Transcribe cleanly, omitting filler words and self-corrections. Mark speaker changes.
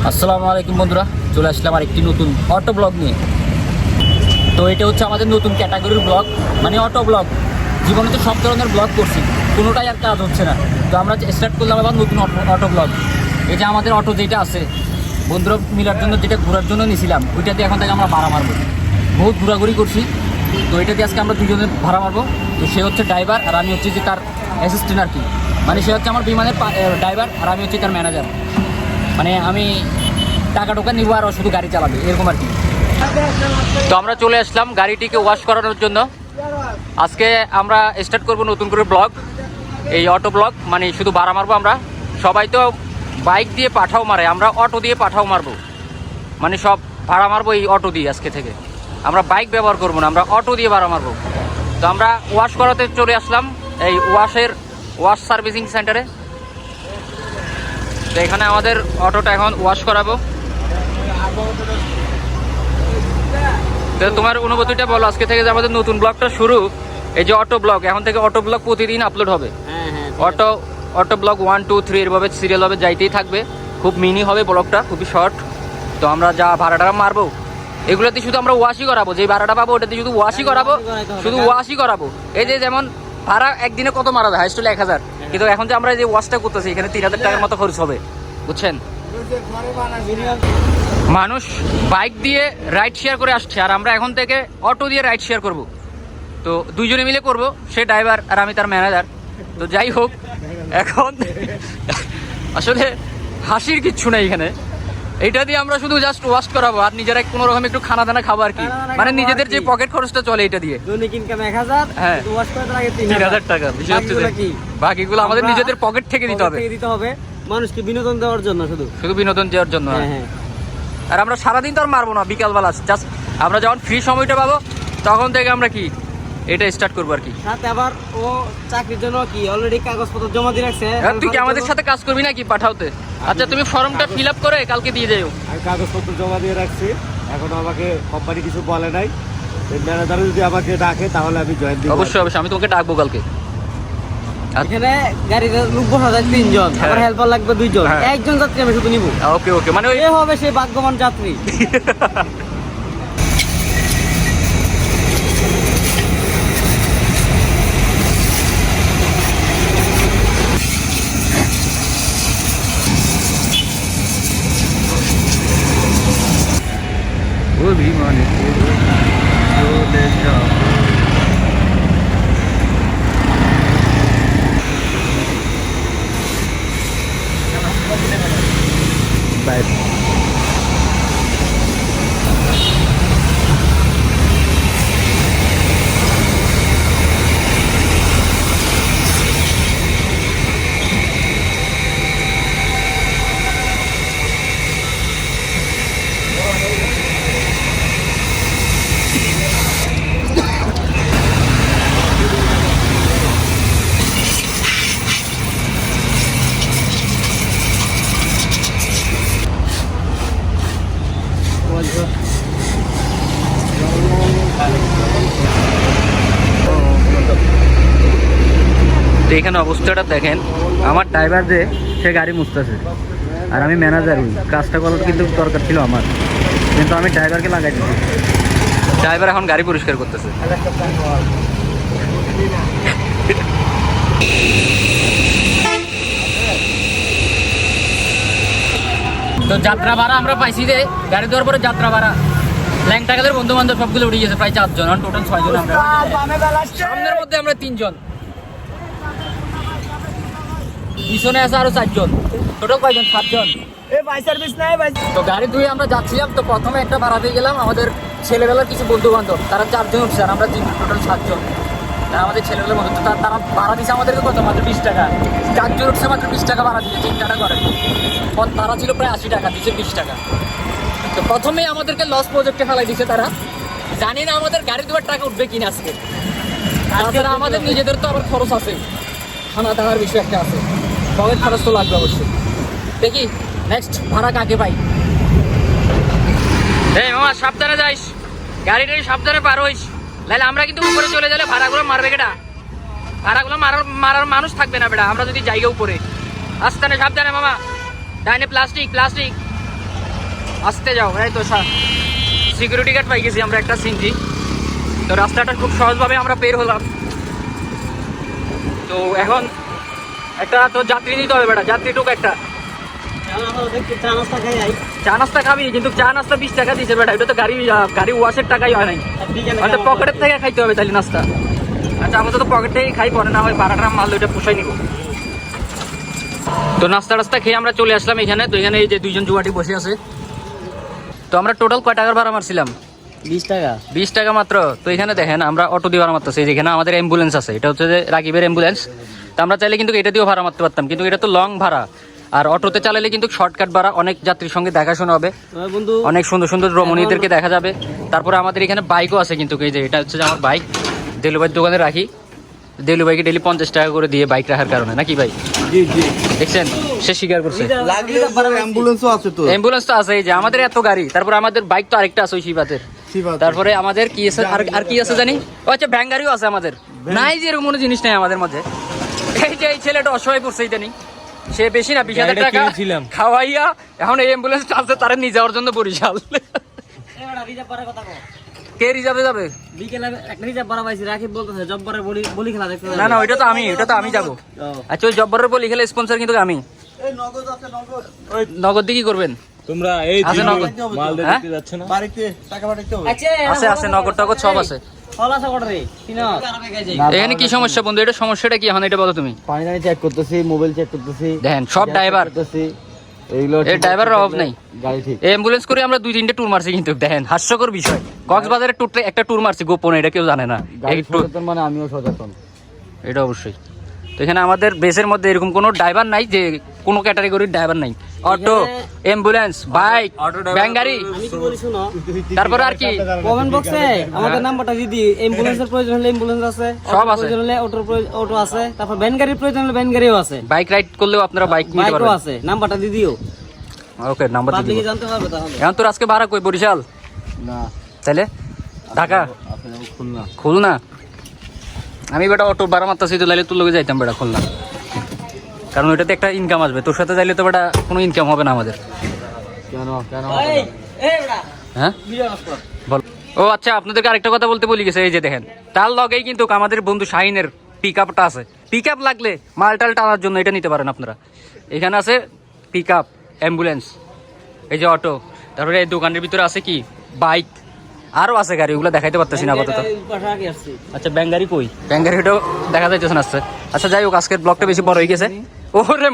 Speaker 1: আসসালামু আলাইকুম বন্ধুরা, চলে আসলাম আরেকটি নতুন অটো ব্লগ নিয়ে। তো এটা হচ্ছে আমাদের নতুন ক্যাটাগরির ব্লগ, মানে অটো ব্লগ। জীবনে তো সব ধরনের ব্লগ করছি, কোনোটাই আর কাজ হচ্ছে না। তো আমরা স্টার্ট করলাম আবার নতুন অটো ব্লগ। এই যে আমাদের অটো যেটা আছে বন্ধুরা মিলার জন্য, যেটা ঘোরার জন্য নিয়েছিলাম, ওইটাতে এখন থেকে আমরা ভাড়া মারবো। বহুত ঘোরাঘুরি করছি, তো এটাতে আজকে আমরা দুজনে ভাড়া মারবো। তো সে হচ্ছে ড্রাইভার আর আমি হচ্ছে যে তার অ্যাসিস্ট্যান্ট আর কি। মানে সে হচ্ছে আমার বিমানের ড্রাইভার আর আমি হচ্ছে তার ম্যানেজার। মানে আমি টাকা টোকা নিব আর শুধু গাড়ি চালাবে, এরকম আর কি। তো আমরা চলে আসলাম গাড়িটিকে ওয়াশ করানোর জন্য। আজকে আমরা স্টার্ট করব নতুন করে ব্লগ, এই অটো ব্লগ। মানে শুধু ভাড়া মারবো আমরা। সবাই তো বাইক দিয়ে পাঠাও মারে, আমরা অটো দিয়ে পাঠাও মারবো। মানে সব ভাড়া মারবো এই অটো দিয়ে। আজকে থেকে আমরা বাইক ব্যবহার করবো না, আমরা অটো দিয়ে ভাড়া মারবো। তো আমরা ওয়াশ করাতে চলে আসলাম এই ওয়াশ সার্ভিসিং সেন্টারে। তো এখানে আমাদের অটোটা এখন ওয়াশ করাবো। তো তোমার অনুভূতিটা বলো আজকে থেকে যে আমাদের নতুন ব্লগটা শুরু, এই যে অটো ব্লগ। এখন থেকে অটো ব্লগ প্রতিদিন আপলোড হবে। অটো ব্লগ 1, 2, 3 এরভাবে সিরিয়াল হবে, যাইতেই থাকবে। খুব মিনি হবে ব্লগটা, খুবই শর্ট। তো আমরা যা ভাড়াটা মারবো এগুলোতে শুধু আমরা ওয়াশই করাবো। যে ভাড়াটা পাবো ওটাতে শুধু ওয়াশই করাবো, শুধু ওয়াশই করাবো। এই যে যেমন ভাড়া একদিনে কত মারা যায়, হাইস্ট হলে 1000, কিন্তু এখন যে আমরা যে ওয়াশটা করতেছি এখানে 3000 টাকার মতো খরচ হবে, বুঝছেন। মানুষ বাইক দিয়ে রাইড শেয়ার করে আসছে, আর আমরা এখন থেকে অটো দিয়ে রাইড শেয়ার করব। তো দুইজনে মিলে করব, সে ড্রাইভার আর আমি তার ম্যানেজার। তো যাই হোক, এখন আসলে হাসির কিচ্ছু নেই এখানে। এইটা দিয়ে আমরা শুধু জাস্ট ওয়াশ করাবো আর নিজেরা কোনো রকম একটু খানা দানা খাবো আর কি। মানে নিজেদের যে পকেট খরচটা চলে এটা দিয়ে।
Speaker 2: দৈনিক ইনকাম 1000,
Speaker 1: হ্যাঁ,
Speaker 2: ওয়াশ করতে লাগে
Speaker 1: 3000 টাকা। বিষয় হচ্ছে যে বাকিগুলো আমাদের নিজেদের পকেট থেকে দিতে হবে।
Speaker 2: মানুষকে বিনোদন দেওয়ার জন্য, শুধু
Speaker 1: বিনোদন দেওয়ার জন্য।
Speaker 2: হ্যাঁ।
Speaker 1: আর আমরা সারাদিন তো আর মারবো না, বিকালবেলা জাস্ট আমরা যখন ফ্রি সময়টা পাবো তখন থেকে আমরা কি এটা স্টার্ট করবো আর কি।
Speaker 2: সাথে আবার ও চাকরির জন্য কি অলরেডি কাগজপত্র জমা দিয়ে রাখছে।
Speaker 1: তুই কি আমাদের সাথে কাজ করবি নাকি পাঠাওতে? আচ্ছা, তুমি ফর্মটা ফিল আপ করে কালকে দিয়ে যাও।
Speaker 3: আমি কাগজপত্র জমা দিয়ে রাখছি, এখনো আমাকে কোম্পানি কিছু বলে নাই। ম্যানেজার যদি আমাকে ডাকে তাহলে আমি জয়েন দিব।
Speaker 1: অবশ্যই আমি তোমাকে ডাকবো কালকে।
Speaker 2: এখানে গাড়িতে লোক বসা যায় 3 জন, আবার হেল্পার লাগবে 2 জন। একজন যাত্রী আমি শুধু নিব।
Speaker 1: ওকে, মানে
Speaker 2: এ হবে সেই ভাগ্যবান যাত্রী।
Speaker 1: অভিমানে চলে যাব। বাই। তো এখানে অবস্থাটা দেখেন, আমার ড্রাইভার যে সে গাড়ি মুছতেছে আর আমি ম্যানেজার। হই কাজটা করার কিন্তু দরকার ছিল আমার, কিন্তু আমি ড্রাইভারকে লাগাই দিচ্ছি। ড্রাইভার এখন গাড়ি পরিষ্কার করতেছে। তো যাত্রা ভাড়া আমরা পাইছি যে গাড়ি দেওয়ার পরে যাত্রা ভাড়া ল্যাংটাকাদের বন্ধু বান্ধব সবগুলো উঠে গেছে, প্রায় 4 জন, টোটাল 6 জন। আমরা সামনের মধ্যে আমরা 3 জন, পিছনে আছে আরো 4 জন, টোটাল কয়জন? 7 জন। তো গাড়ি ধুয়ে আমরা যাচ্ছিলাম, তো প্রথমে একটা ভাড়া দিয়ে গেলাম আমাদের ছেলেবেলার কিছু বন্ধু বান্ধব, তারা 4 জন উঠছে আর আমরা 3 জন, টোটাল 7 জন। তারা আমাদের ছেলেবেলার বন্ধু। তারা ভাড়া দিচ্ছে আমাদেরকে কত? মাত্র 20 টাকা। 4 জন উঠছে, মাত্র 20 টাকা ভাড়া দিচ্ছে। চিন্তাটা করেন, তারা ছিল প্রায় 80 টাকা, দিচ্ছে 20 টাকা। তো প্রথমেই আমাদেরকে লস প্রজেক্টে ফেলাই দিচ্ছে তারা। জানি না আমাদের গাড়ি দেওয়ার টাকা উঠবে কিনা আজকে। তাছাড়া আমাদের নিজেদের তো আবার খরচ আছে, খানা দাওয়ার বিষয় একটা আছে, পকেট খরচ তো লাগবে অবশ্যই। দেখি নেক্সট ভাড়া কাকে পাই। এই মামা সাবধানে যাইস, গাড়িটা সাবধানে পার হইস, নাহলে আমরা কিন্তু উপরে চলে গেলে ভাড়াগুলো মারবে কেটা? ভাড়াগুলো মারার মানুষ থাকবে না বেটা, আমরা যদি জায়গা উপরে। আস্তানে সাবধানে মামা, ডাইনে প্লাস্টিক। আস্তে যাও। এই তো সিকিউরিটি গার্ড পাই গেছি আমরা একটা সিনজি। তো রাস্তাটা খুব সহজভাবে আমরা বের হলাম। তো এখন একটা তো যাত্রী নিতে হবে বেটা, যাত্রী টুক একটা। চা নাস্তা খাবি, কিন্তু চা নাস্তা 20 টাকা দিয়েছে বেটা, এটা তো গাড়ি ওয়াশের টাকাই হয় নাই। হয়তো পকেটের থেকে খাইতে হবে তাহলে নাস্তা। আচ্ছা আমরা তো পকেট থেকেই খাই, পরে না হয় 12 টাকা মাল ওইটা পোষাই নিব। তো নাস্তা টাস্তা খেয়ে আমরা চলে আসলাম এখানে। তো এখানে এই যে 2 জন যুবাটি বসে আছে। তো আমরা টোটাল কয় টাকার ভাড়া মারছিলাম?
Speaker 2: 20 টাকা।
Speaker 1: 20 টাকা মাত্র। তো এখানে দেখেন আমরা অটো দিয়ে ভাড়া মারতেছি, যেখানে আমাদের অ্যাম্বুলেন্স আছে, এটা হচ্ছে যে রাকিবের অ্যাম্বুলেন্স। তো আমরা চাইলে কিন্তু এটা দিয়েও ভাড়া মারতে পারতাম, কিন্তু এটা তো লং ভাড়া। আর অটোতে চালালে কিন্তু শর্টকাট ভাড়া, অনেক যাত্রীর সঙ্গে দেখাশোনা হবে,
Speaker 2: বন্ধু
Speaker 1: অনেক সুন্দর সুন্দর রমণীদেরকে দেখা যাবে। তারপরে আমাদের এখানে বাইকও আছে, কিন্তু এই যে এটা হচ্ছে যে আমার বাইক, দেলুভাইয়ের দোকানে রাখি। দেলু ভাইকে ডেলি 50 টাকা করে দিয়ে বাইক রাখার কারণে, নাকি ভাই? দেখছেন সে স্বীকার করছে।
Speaker 3: অ্যাম্বুলেন্সও আছে তো।
Speaker 1: অ্যাম্বুলেন্স তো আছে, এই যে আমাদের এত গাড়ি, তারপরে আমাদের বাইক তো আরেকটা আছে ওই শিবাতের। তারপরে আমাদের কি আছে আর কি আছে জানি, ও আচ্ছা ভ্যান গাড়িও আছে আমাদের। নাই যে এরকম কোনো জিনিস নেই আমাদের মধ্যে। এই যে এই ছেলেটা অসহায় পড়ছে ইদানিং, সে বেশি না 20,000 টাকা খাওয়াইয়া এখন এই অ্যাম্বুলেন্স চালছে তারা নিয়ে যাওয়ার জন্য বরিশাল। কে রিজার্ভে যাবে?
Speaker 2: বিকেলে একটা রিজার্ভ ভাড়া পাইছি, রাকিব বলতেছে জব্বরের বলি খেলা দেখতে
Speaker 1: না না, ওইটা তো আমি যাবো। আচ্ছা ওই জব্বরের বলি খেলে স্পন্সর কিন্তু আমি। নগদ দিয়ে কি করবেন
Speaker 4: তোমরা? এই
Speaker 1: আছে নগদ
Speaker 4: মাল
Speaker 1: হ্যাঁ?
Speaker 4: দিতে যাচ্ছে না?
Speaker 3: বাড়িতে টাকা পাঠাইতে হবে।
Speaker 1: আছে আছে নগদ টগদ সব আছে। এখানে কি সমস্যা বন্ধু? এটা সমস্যাটা কি এখন এটা বলো তুমি।
Speaker 3: পানি চেক করতেছি, মোবাইল চেক করতেছি,
Speaker 1: দেখেন সব ড্রাইভার,
Speaker 3: এইগুলো
Speaker 1: এই ড্রাইভারের অভাব নেই।
Speaker 3: গাড়ি ঠিক।
Speaker 1: অ্যাম্বুলেন্স করে আমরা 2-3টে ট্যুর মারছি, কিন্তু দেখেন হাস্যকর বিষয়, কক্সবাজারের ট্যুরটা একটা ট্যুর মারছি গোপনে, এটা কেউ জানে না।
Speaker 3: গাড়ি
Speaker 1: একটু
Speaker 3: সচেতন মানে আমিও সচেতন।
Speaker 1: এটা অবশ্যই। তো এখানে আমাদের বেসের মধ্যে এরকম কোনো ড্রাইভার নাই যে কোনো ক্যাটাগরির ড্রাইভার নাই। অটো, অ্যাম্বুলেন্স, বাইক, ভ্যান গাড়ি,
Speaker 2: আমি কি বলি শুনো,
Speaker 1: তারপর আর কি
Speaker 2: কমেন্ট বক্সে আমাদের নাম্বারটা দিয়ে দিই। অ্যাম্বুলেন্সের প্রয়োজন হলে অ্যাম্বুলেন্স আছে,
Speaker 1: সব আছে।
Speaker 2: প্রয়োজন হলে অটো আছে, তারপর ভ্যান গাড়ির প্রয়োজন হলে ভ্যান গাড়িও আছে,
Speaker 1: বাইক রাইড করলেও আপনারা বাইক নিতে
Speaker 2: বাইকও
Speaker 1: পারবেন।
Speaker 2: আছে। নাম্বারটা দিয়ে দিও,
Speaker 1: ওকে নাম্বার দিয়ে
Speaker 2: পাবলিকে
Speaker 1: দিব।
Speaker 2: জানতে পারবে তাহলে।
Speaker 1: এখন তোর আজকে ভাড়া কই? বরিশাল
Speaker 3: না,
Speaker 1: তাইলে ঢাকা,
Speaker 3: খুলনা।
Speaker 1: খুলনা। আমি বেটা অটো ভাড়া মারতেছি, তো লাইলে তোর লোকে যাইতাম বেটা খুলনা, কারণ ওইটাতে একটা ইনকাম আসবে। তোর সাথে যাইলে তো বেটা কোনো ইনকাম হবে না আমাদের।
Speaker 3: কেন কেন
Speaker 2: এই এই বড়া
Speaker 1: হ্যাঁ
Speaker 2: ভিডিও নষ্ট কর।
Speaker 1: বল। ও আচ্ছা, আপনাদেরকে আরেকটা কথা বলতে ভুলে গেছে। এই যে দেখেন তার লগেই কিন্তু আমাদের বন্ধু শাহিনের পিক আপটা আছে। পিক আপ লাগলে মালটাল টানার জন্য এটা নিতে পারেন আপনারা। এখানে আছে পিক আপ, অ্যাম্বুলেন্স, এই যে অটো, তারপরে এই দোকানের ভিতরে আছে কি বাইক, আরও আছে গাড়ি, ওগুলো দেখাইতে পারতেছি না আপাতত। আচ্ছা ব্যাঙ্গারি কই? ব্যাঙ্গারিটাও দেখা যাইতেছে না। আচ্ছা যাই হোক, আজকের ব্লগটা বেশি বড় হয়ে গেছে। ওরে